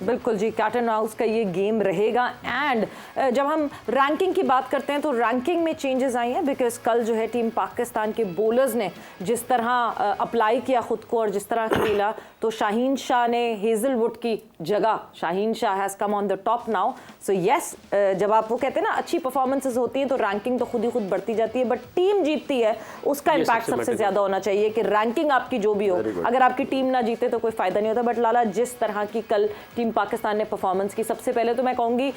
बिल्कुल जी, cat and mouse का ये गेम रहेगा। एंड जब हम रैंकिंग की बात करते हैं तो रैंकिंग में चेंजेस आई हैं, बिकॉज कल जो है टीम पाकिस्तान के बॉलर्स ने जिस तरह अप्लाई किया खुद को और जिस तरह खेला, तो शाहीन शाह ने हेजलवुड की जगह, Shaheen Shah has come on the top now. So yes, जब आप वो कहते हैं ना अच्छी परफॉर्मेंसेस होती हैं तो रैंकिंग तो खुद ही खुद बढ़ती जाती है, बट टीम जीतती है उसका इम्पैक्ट सबसे ज़्यादा होना चाहिए कि रैंकिंग आपकी जो भी हो, अगर आपकी टीम ना जीते तो कोई फ़ायदा नहीं होता। बट लाला, जिस तरह की कल टीम पाकिस्तान ने परफॉर्मेंस की, सबसे पहले तो मैं कहूँगी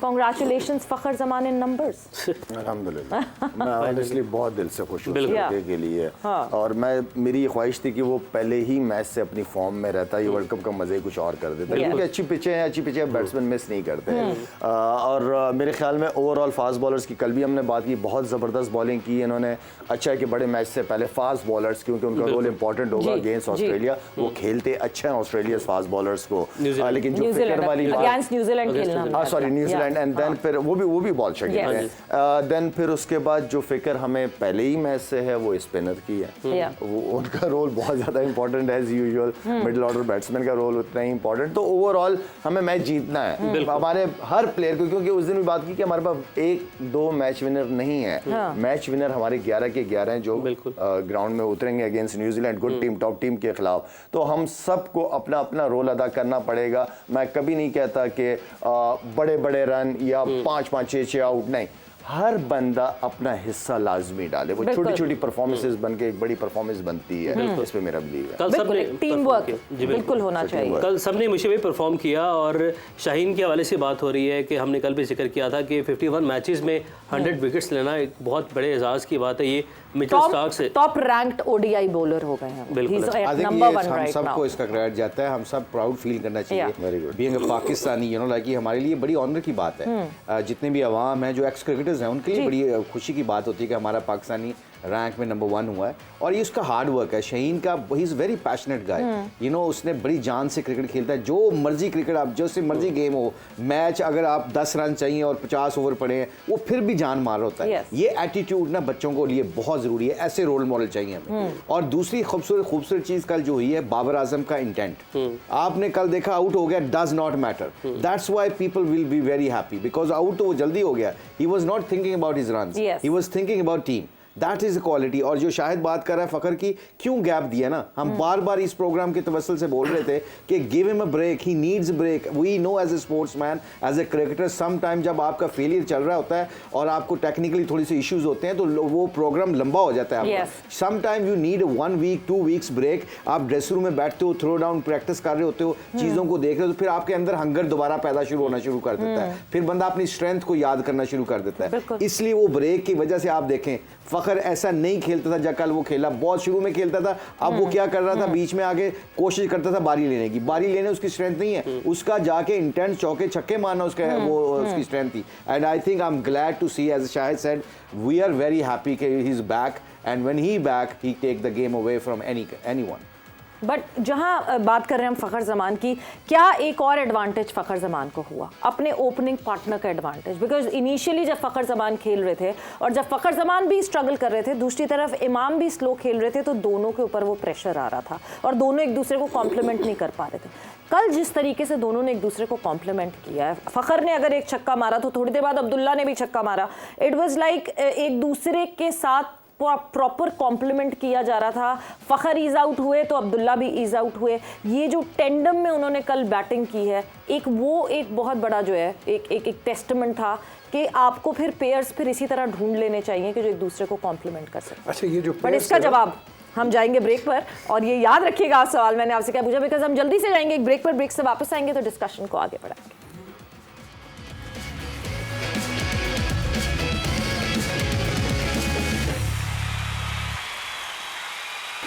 कॉन्ग्रेचुलेशंस फ़खर ज़मान इन नंबर्स। अल्हम्दुलिल्लाह, मैं ऑनेस्टली बहुत दिल से खुश हूँ के लिए। हाँ। और मेरी ख्वाहिश थी कि वो पहले ही मैच से अपनी फॉर्म में रहता, ये वर्ल्ड कप का मज़े कुछ और कर देता, क्योंकि अच्छी पिचें हैं, बैट्समैन मिस नहीं करते हैं। और मेरे ख्याल में ओवरऑल फास्ट बॉलर्स की कल भी हमने बात की, बहुत ज़बरदस्त बॉलिंग की इन्होंने। अच्छा है कि बड़े मैच से पहले फास्ट बॉलर्स, क्योंकि उनका रोल इंपॉर्टेंट होगा अगेंस्ट ऑस्ट्रेलिया, वो खेलते अच्छे हैं ऑस्ट्रेलिया फास्ट बॉलर्स को। लेकिन जो फिक्र वाली अगेंस्ट न्यूजीलैंड खेलना, सॉरी न्यूजीलैंड, एंड देन फिर वो भी बॉल शॉट है। देन फिर उसके बाद जो फिक्र हमें पहले ही मैच से है वो स्पिनर की है, वो उनका रोल बहुत ज़्यादा इंपॉर्टेंट है as usual, middle order batsman का रोल उतना ही इंपॉर्टेंट। तो ओवरऑल हमें मैच जीतना है, हमारे हर प्लेयर को, क्योंकि उस दिन भी बात की कि हमारे पास 1-2 मैच विनर नहीं है, मैच विनर हमारे 11 के 11 हैं जो ग्राउंड में उतरेंगे against New Zealand, good team, top team के खिलाफ। तो हम सबको अपना अपना रोल अदा करना पड़ेगा। मैं कभी नहीं कहता कि बड़े बड़े रन या 5-5 6 आउट, नहीं, हर बंदा अपना हिस्सा लाजमी डाले, वो छोटी छोटी परफॉर्मेंसेस बन के एक बड़ी परफॉर्मेंस बनती है, इस पे मेरा बिलीव है। कल सबने टीम वर्क बिल्कुल होना चाहिए। कल सबने मुझे भी परफॉर्म किया, और शाहीन के हवाले से बात हो रही है कि हमने कल भी जिक्र किया था कि 51 मैचेस में 100 विकेट्स लेना एक बहुत बड़े एजाज की बात है। ये मिचेल स्टार्क से टॉप रैंक्ड ओडीआई बॉलर हो गए हैं, बिल्कुल। हम सबको इसका क्रेडिट जाता है, हम सब प्राउड फील करना चाहिए बीइंग अ पाकिस्तानी, लाइक हमारे लिए बड़ी ऑनर की बात है। जितने भी अवाम है जो एक्स क्रिकेटर्स हैं उनके लिए बड़ी खुशी की बात होती है कि हमारा पाकिस्तानी रैंक में नंबर 1 हुआ है, और ये उसका हार्ड वर्क है। शाहीन का ही इज़ वेरी पैशनेट गाय, उसने बड़ी जान से क्रिकेट खेलता है। जो मर्जी क्रिकेट, आप जो से मर्जी गेम हो, मैच अगर आप 10 रन चाहिए और 50 ओवर पड़े हैं, वो फिर भी जान मार होता है। ये एटीट्यूड ना बच्चों को लिए बहुत ज़रूरी है, ऐसे रोल मॉडल चाहिए हमें। और दूसरी खूबसूरत चीज़ कल जो हुई है, बाबर आजम का इंटेंट। आपने कल देखा आउट हो गया, does not matter, that's why people will be very happy, because out तो वो जल्दी हो गया, he was not thinking about his run, he was thinking about team. That is quality. और जो शाहिद बात कर रहा है फ़खर की, क्यों गैप दिया ना, हम बार बार इस प्रोग्राम के तवस्सुल से बोल रहे थे कि give him a break, he needs break. We know as a sportsman, as a cricketer, some time जब आपका फेलियर चल रहा होता है और आपको टेक्निकली थोड़ी सी इश्यूज होते हैं तो वो प्रोग्राम लंबा हो जाता है आपका। Some time you need 1 week 2 weeks break. आप ड्रेसिंग रूम में बैठते हो, थ्रो डाउन प्रैक्टिस कर रहे होते हो, चीज़ों को देख रहे हो, तो फिर आपके अंदर हंगर दोबारा पैदा होना शुरू कर देता है, फिर बंदा अपनी स्ट्रेंथ को याद करना शुरू कर देता है। इसलिए वो ब्रेक की वजह से आप देखें फ़खर ऐसा नहीं खेलता था जब कल वो खेला, बहुत शुरू में खेलता था, अब वो क्या कर रहा था, बीच में आगे कोशिश करता था बारी लेने की। बारी लेने उसकी स्ट्रेंथ नहीं है, उसका जाके इंटेंट चौके छक्के मारना उसका वो उसकी स्ट्रेंथ थी। And I think I am glad to see, as Shahid said, we are very happy कि he is back, and when he back he take the game away from anyone. But जहाँ बात कर रहे हैं हम फ़खर ज़मान की, क्या एक और एडवांटेज फ़खर ज़मान को हुआ, अपने ओपनिंग पार्टनर का एडवांटेज। बिकॉज इनिशियली जब फ़खर ज़मान खेल रहे थे और जब फ़खर ज़मान भी स्ट्रगल कर रहे थे, दूसरी तरफ इमाम भी स्लो खेल रहे थे, तो दोनों के ऊपर वो प्रेशर आ रहा था और दोनों एक दूसरे को कॉम्प्लीमेंट नहीं कर पा रहे थे। कल जिस तरीके से दोनों ने एक दूसरे को कॉम्प्लीमेंट किया है, फ़खर ने अगर एक छक्का मारा तो थोड़ी देर बाद अब्दुल्ला ने भी छक्का मारा। इट वॉज़ लाइक एक दूसरे के साथ प्रॉपर कॉम्प्लीमेंट किया जा रहा था। फ़खर ईज आउट हुए तो अब्दुल्ला भी ईज आउट हुए। ये जो टेंडम में उन्होंने कल बैटिंग की है, एक बहुत बड़ा जो है एक टेस्टमेंट था कि आपको फिर पेयर्स फिर इसी तरह ढूंढ लेने चाहिए कि जो एक दूसरे को कॉम्प्लीमेंट कर सकें। अच्छा, ये जो बट इसका जवाब हम जाएंगे ब्रेक पर, और ये याद रखिएगा आप सवाल मैंने आपसे क्या पूछा, बिकॉज हम जल्दी से जाएंगे एक ब्रेक पर, ब्रेक से वापस आएंगे तो डिस्कशन को आगे बढ़ाएंगे।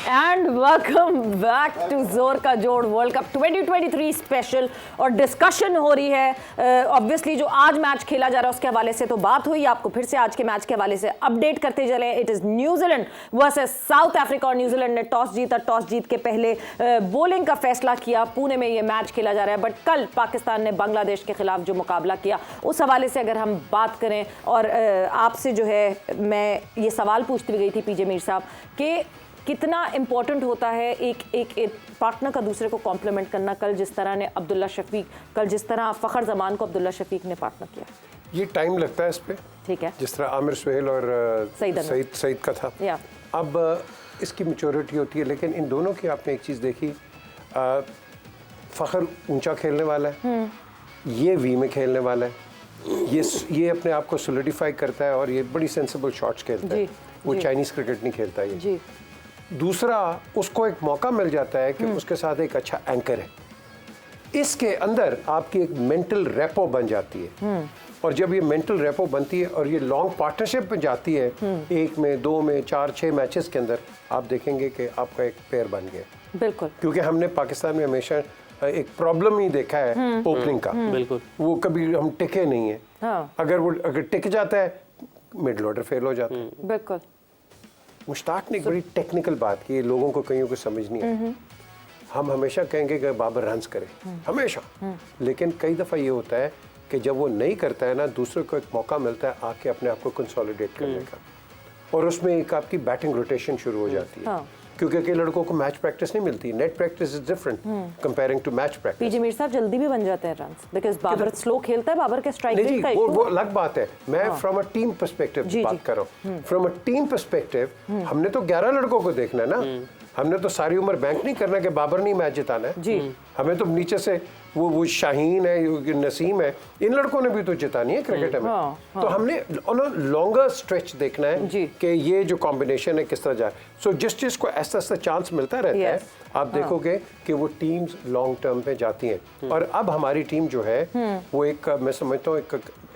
एंड वेलकम बैक टू जोर का जोड़ वर्ल्ड कप 2023 स्पेशल। और डिस्कशन हो रही है ऑब्वियसली जो आज मैच खेला जा रहा है उसके हवाले से तो बात हुई, आपको फिर से आज के मैच के हवाले से अपडेट करते चले। It is New Zealand versus south Africa, और न्यूजीलैंड ने टॉस जीता, टॉस जीत के पहले बॉलिंग का फैसला किया। पुणे में ये मैच खेला जा रहा है, बट कल पाकिस्तान ने बांग्लादेश के खिलाफ जो मुकाबला किया उस हवाले से अगर हम बात करें, और आपसे जो है मैं ये सवाल पूछती हुई गई थी पीजे मीर साहब कि कितना इम्पोर्टेंट होता है एक पार्टनर का दूसरे को कॉम्प्लीमेंट करना। कल जिस तरह ने अब्दुल्ला शफीक, कल जिस तरह फ़खर ज़मान को अब्दुल्ला शफीक ने पार्टनर किया, ये टाइम लगता है इस पे, ठीक है, जिस तरह आमिर सुहेल और सईद का था। या अब इसकी मैच्योरिटी होती है, लेकिन इन दोनों की आपने एक चीज़ देखी, फ़खर ऊंचा खेलने वाला है, ये वी में खेलने वाला है, ये अपने आप को सोलिडिफाई करता है और ये बड़ी सेंसिबल शॉट्स खेलता है, वो चाइनीज़ क्रिकेट नहीं खेलता ये जी। दूसरा, उसको एक मौका मिल जाता है कि उसके साथ एक अच्छा एंकर है, इसके अंदर आपकी एक मेंटल रेपो बन जाती है, और जब ये मेंटल रेपो बनती है और ये लॉन्ग पार्टनरशिप में जाती है, 1 में 2 में 4 6 मैचेस के अंदर, आप देखेंगे कि आपका एक पेयर बन गया। बिल्कुल, क्योंकि हमने पाकिस्तान में हमेशा एक प्रॉब्लम ही देखा है ओपनिंग का, बिल्कुल, वो कभी हम टिके नहीं है। हाँ। अगर टिक जाता है, मिडल ऑर्डर फेल हो जाता है। बिल्कुल। मुश्ताक ने एक बड़ी टेक्निकल बात की, लोगों को कईयों को समझ नहीं आई। हम हमेशा कहेंगे कि बाबर रन्स करे, हमेशा, लेकिन कई दफ़ा ये होता है कि जब वो नहीं करता है ना, दूसरे को एक मौका मिलता है आके अपने आप को कंसोलिडेट करने का, और उसमें एक आपकी बैटिंग रोटेशन शुरू हो जाती है। हाँ। क्योंकि कई लड़कों को मैच प्रैक्टिस नहीं मिलती, net practice is different comparing to match practice. PJ Mir साहब जल्दी भी बन जाते हैं रन्स, बिकॉज बाबर स्लो खेलता है, बाबर के स्ट्राइक रेट का नहीं, इशू वो अलग बात है। मैं फ्रॉम अ टीम पर्सपेक्टिव बात कर रहा हूँ। फ्रॉम अ टीम पर्सपेक्टिव हमने तो 11 लड़कों को देखना है ना, हमने तो सारी उम्र बैंक नहीं करना कि बाबर नहीं मैच जिताना है जी। हमें तो नीचे से वो शाहीन है, नसीम है, इन लड़कों ने भी तो जितानी है क्रिकेट में। तो हमने लॉन्गर स्ट्रेच देखना है कि ये जो कॉम्बिनेशन है किस तरह जाए। सो जिस चीज को ऐसा ऐसा चांस मिलता रहता है, आप देखोगे कि वो टीम्स लॉन्ग टर्म पे जाती हैं। और अब हमारी टीम जो है वो एक, मैं समझता हूँ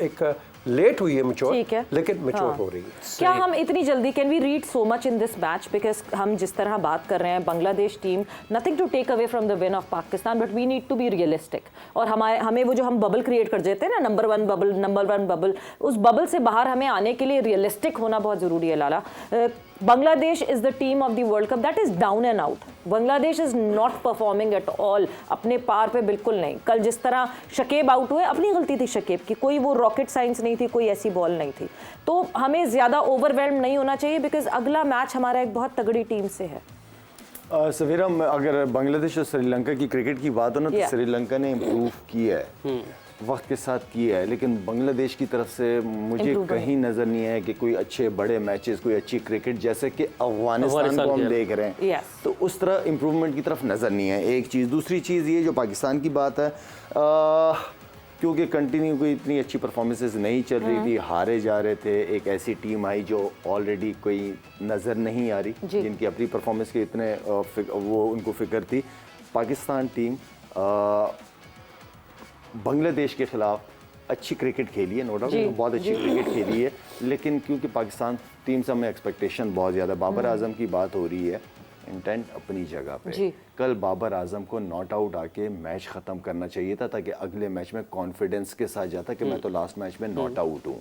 एक लेट हुई है मैच्योर, लेकिन मैच्योर हो रही है। क्या हम इतनी जल्दी, can we read so much in this match, because हम जिस तरह बात कर रहे हैं, Bangladesh team, nothing to take away from the win of Pakistan, but we need to be realistic. और हमें वो जो हम बबल क्रिएट कर देते हैं ना, नंबर वन बबल, उस बबल से बाहर हमें आने के लिए रियलिस्टिक होना बहुत ज़रूरी है। Lala, Bangladesh is the team of the world cup that is down and out. Bangladesh is not performing at all, अपने पार पे बिल्कुल नहीं। कल जिस तरह शकीब आउट हुए, अपनी गलती थी शकीब की, कोई वो रॉकेट साइंस नहीं थी, कोई ऐसी बॉल नहीं थी। तो हमें ज़्यादा ओवरवेल्म नहीं होना चाहिए, बिकॉज अगला मैच हमारा एक बहुत तगड़ी टीम से है। सवेरा, अगर बांग्लादेश और श्रीलंका की क्रिकेट की बात हो ना, तो श्रीलंका ने इम्प्रूव किया है, वक्त के साथ किया है, लेकिन बांग्लादेश की तरफ से मुझे कहीं नज़र नहीं आया कि कोई अच्छे बड़े मैचेस, कोई अच्छी क्रिकेट जैसे कि अफगानिस्तान को हम देख रहे हैं, तो उस तरह इम्प्रूवमेंट की तरफ नज़र नहीं है। एक चीज़, दूसरी चीज़ ये जो पाकिस्तान की बात है, क्योंकि कंटिन्यू कोई इतनी अच्छी परफॉर्मेंसेस नहीं चल रही थी, हारे जा रहे थे, एक ऐसी टीम आई जो ऑलरेडी कोई नज़र नहीं आ रही, जिनकी अपनी परफॉर्मेंस के इतने वो उनको फिक्र थी। पाकिस्तान टीम बांग्लादेश के खिलाफ अच्छी क्रिकेट खेली है, नो डाउट, बहुत अच्छी क्रिकेट खेली है, लेकिन क्योंकि पाकिस्तान टीम से हमें एक्सपेक्टेशन बहुत ज़्यादा, बाबर आजम की बात हो रही है, इंटेंट अपनी जगह पे। कल बाबर आजम को नॉट आउट आके मैच ख़त्म करना चाहिए था, ताकि अगले मैच में कॉन्फिडेंस के साथ जाता कि मैं तो लास्ट मैच में नॉट आउट हूँ।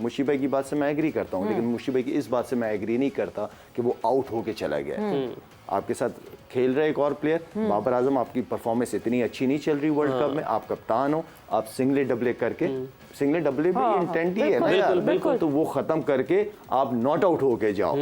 मुशीब भाई की बात से मैं एग्री करता हूँ, लेकिन मुशीब भाई की इस बात से मैं एग्री नहीं करता कि वो आउट होके चला गया। आपके साथ खेल रहे एक और प्लेयर, बाबर आजम, आपकी परफॉर्मेंस इतनी अच्छी नहीं चल रही वर्ल्ड कप में, आप कप्तान हो, आप सिंगले डबले करके, सिंगले डबले भी इंटेंट ही है ना यार, तो वो खत्म करके आप नॉट आउट होके जाओ,